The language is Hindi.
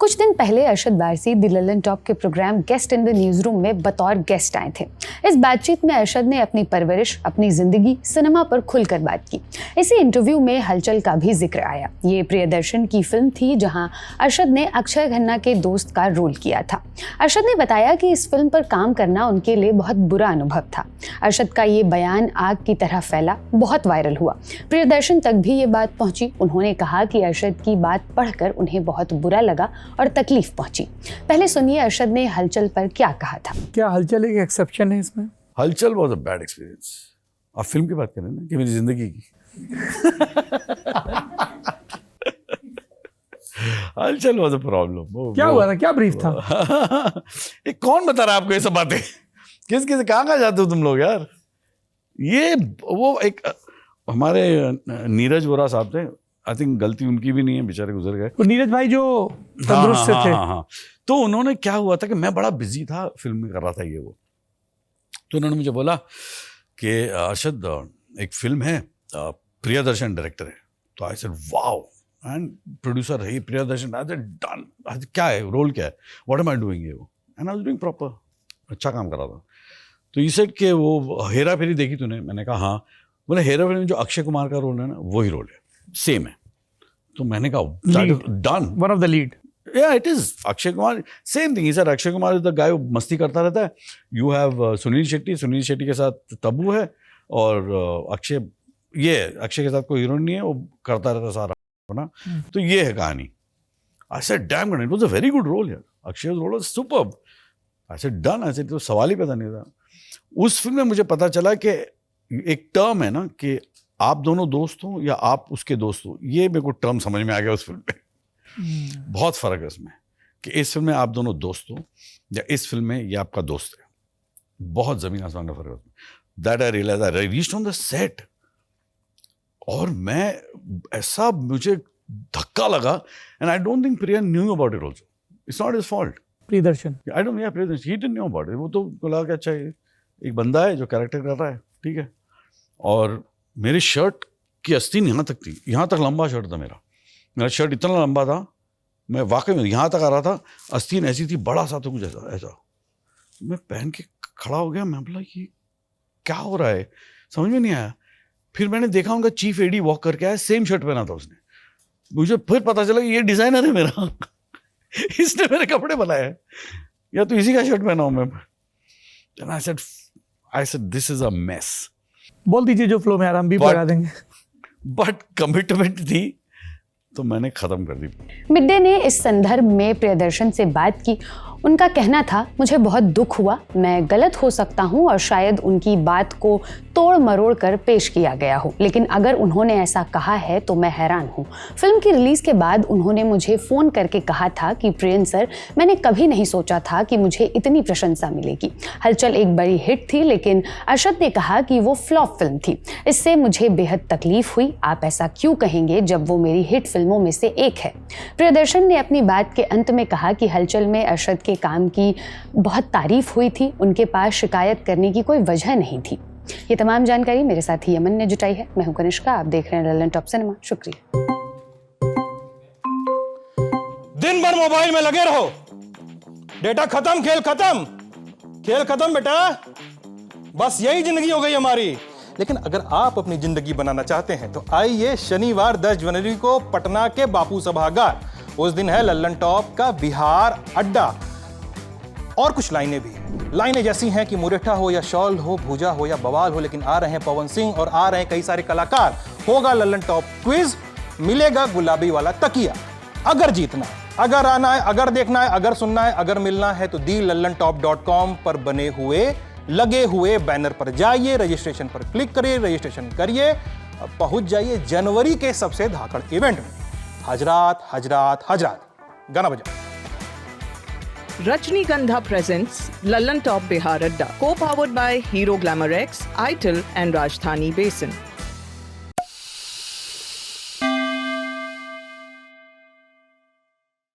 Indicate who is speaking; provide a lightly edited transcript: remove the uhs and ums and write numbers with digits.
Speaker 1: कुछ दिन पहले अरशद वारसी द लल्लन टॉप के program guest in the newsroom में बतौर गेस्ट आए थे। इस बातचीत में अरशद ने अपनी परवरिश, अपनी जिंदगी, सिनेमा पर खुलकर बात की। इसी इंटरव्यू में हलचल का भी जिक्र आया। ये प्रियदर्शन की फिल्म थी जहां अरशद ने अक्षय खन्ना के दोस्त का रोल किया था। अरशद ने बताया कि इस फिल्म पर काम करना उनके लिए बहुत बुरा अनुभव था। अरशद का ये बयान आग की तरह फैला, बहुत वायरल हुआ। प्रियदर्शन तक भी ये बात पहुंची। उन्होंने कहा कि अरशद की बात पढ़कर उन्हें बहुत बुरा लगा और तकलीफ पहुंची। पहले सुनिए अरशद ने हलचल पर क्या कहा था।
Speaker 2: क्या हलचल एक एक्सेप्शन है इसमें?
Speaker 3: हलचल वाज अ बैड एक्सपीरियंस। आप फिल्म की बात कर रहे हैं ना कि मेरी जिंदगी की। हलचल वाज अ प्रॉब्लम।
Speaker 2: क्या हुआ था? क्या ब्रीफ था?
Speaker 3: ये कौन बता रहा है आपको ये सब बातें? किस कहाँ जाते हो तुम लोग यार? ये वो एक हमारे नीरज वोरा साहब थे। आई थिंक गलती उनकी भी नहीं है, बेचारे गुजर गए।
Speaker 2: तो नीरज भाई जो तंदुरुस्त थे।
Speaker 3: हाँ। तो उन्होंने क्या हुआ था कि मैं बड़ा बिजी था, फिल्म में कर रहा था ये वो। तो उन्होंने मुझे बोला कि अरशद एक फिल्म है, प्रियदर्शन डायरेक्टर है। तो I said wow, and producer है प्रियदर्शन। I said done. क्या है रोल, क्या है, व्हाट एम आई डूइंग ये वो? And I was doing proper, अच्छा काम कर रहा था। तो ये सेड कि वो हेरा फेरी देखी तूने? मैंने कहा हाँ। बोले हेरा फेरी में जो अक्षय कुमार का रोल है ना, वही रोल है, सेम है। तो मैंने कहा done,
Speaker 2: one of the lead.
Speaker 3: Yeah, it is. Akshay Kumar, same thing. He said Akshay Kumar is the guy who मस्ती करता रहता है. You have सुनील शेट्टी के साथ तब्बू है, और अक्षय के साथ कोई हीरोइन नहीं है, वो करता रहता सारा ना। तो ये है कहानी। I said damn good, it was a very good role यार. Akshay's role was superb. I said done. I said तो सवाल ही पैदा नहीं था। उस फिल्म में मुझे पता चला कि एक टर्म है ना कि आप दोनों दोस्त हो या आप उसके दोस्त हो, ये मेरे को टर्म समझ में आ गया उस फिल्म में। बहुत फर्क है इसमें कि इस फिल्म में आप दोनों दोस्त हो या इस फिल्म में ये आपका दोस्त है। बहुत जमीन आसमान का फर्क है उसमें। That I realise, I reached on the set, और मैं ऐसा, मुझे धक्का लगा। And I don't think Priya knew about it also. It's not his fault.
Speaker 2: Priyadarshan,
Speaker 3: I don't, yeah Priyadarshan, he didn't knew about it. वो तो लगा कि अच्छा एक बंदा है जो कैरेक्टर कर रहा है, ठीक है। और मेरी शर्ट की आस्तीन यहाँ तक थी, यहाँ तक लंबा शर्ट था मेरा शर्ट इतना लंबा था, मैं वाकई में यहाँ तक आ रहा था। आस्तीन ऐसी थी, बड़ा सा था कुछ ऐसा। मैं पहन के खड़ा हो गया। मैं बोला ये क्या हो रहा है, समझ में नहीं आया। फिर मैंने देखा उनका चीफ एडी वॉक करके आया, सेम शर्ट पहना था उसने। मुझे फिर पता चला कि ये डिजाइनर है मेरा। इसने मेरे कपड़े बनाए हैं, या तो इसी का शर्ट पहना हूं मैं। I said this is a mess.
Speaker 2: बोल दीजिए जो फ्लो में आराम भी लगा देंगे।
Speaker 3: बट कमिटमेंट थी तो मैंने खत्म कर दी।
Speaker 1: मिड डे ने इस संदर्भ में प्रियदर्शन से बात की। उनका कहना था, मुझे बहुत दुख हुआ, मैं गलत हो सकता हूं और शायद उनकी बात को तोड़ मरोड़ कर पेश किया गया हो, लेकिन अगर उन्होंने ऐसा कहा है तो मैं हैरान हूं। फिल्म की रिलीज के बाद उन्होंने मुझे फोन करके कहा था कि प्रियन सर, मैंने कभी नहीं सोचा था कि मुझे इतनी प्रशंसा मिलेगी। हलचल एक बड़ी हिट थी, लेकिन अरशद ने कहा कि वो फ्लॉप फिल्म थी। इससे मुझे बेहद तकलीफ हुई। आप ऐसा क्यों कहेंगे जब वो मेरी हिट फिल्मों में से एक है। प्रियदर्शन ने अपनी बात के अंत में कहा कि हलचल में अरशद के काम की बहुत तारीफ हुई थी, उनके पास शिकायत करने की कोई वजह नहीं थी। ये तमाम जानकारी मेरे साथी यमन ने जुटाई है। मैं हूं कनिष्का, आप देख रहे हैं लल्लन टॉप सिनेमा। शुक्रिया।
Speaker 4: दिन भर मोबाइल में लगे रहो, डेटा खत्म, खेल खत्म, खेल खत्म बेटा। बस यही जिंदगी हो गई हमारी। लेकिन अगर आप अपनी जिंदगी बनाना चाहते हैं तो आइए शनिवार 10 जनवरी को पटना के बापू सभागार। उस दिन है लल्लन टॉप का बिहार अड्डा। और कुछ लाइनें भी हैं। लाइनें जैसी हैं कि मुरेठा हो या शॉल हो, भूजा हो या बवाल हो, लेकिन आ रहे हैं पवन सिंह और आ रहे हैं कई सारे कलाकार। होगा लल्लन टॉप क्विज, मिलेगा गुलाबी वाला तकिया। अगर जीतना है, अगर आना है, अगर देखना है, अगर सुनना है, अगर मिलना है तो thelallanTop.com पर बने हुए लगे हुए बैनर पर जाइए, रजिस्ट्रेशन पर क्लिक करिए, रजिस्ट्रेशन करिए, पहुंच जाइए जनवरी के सबसे धाकड़ इवेंट में। हजरात हजरात हजरात, गाना बजा।
Speaker 5: Rajnigandha presents Lallan Top Bihar Adda, co-powered by Hero Glamour X, ITIL and Rajdhani Basin.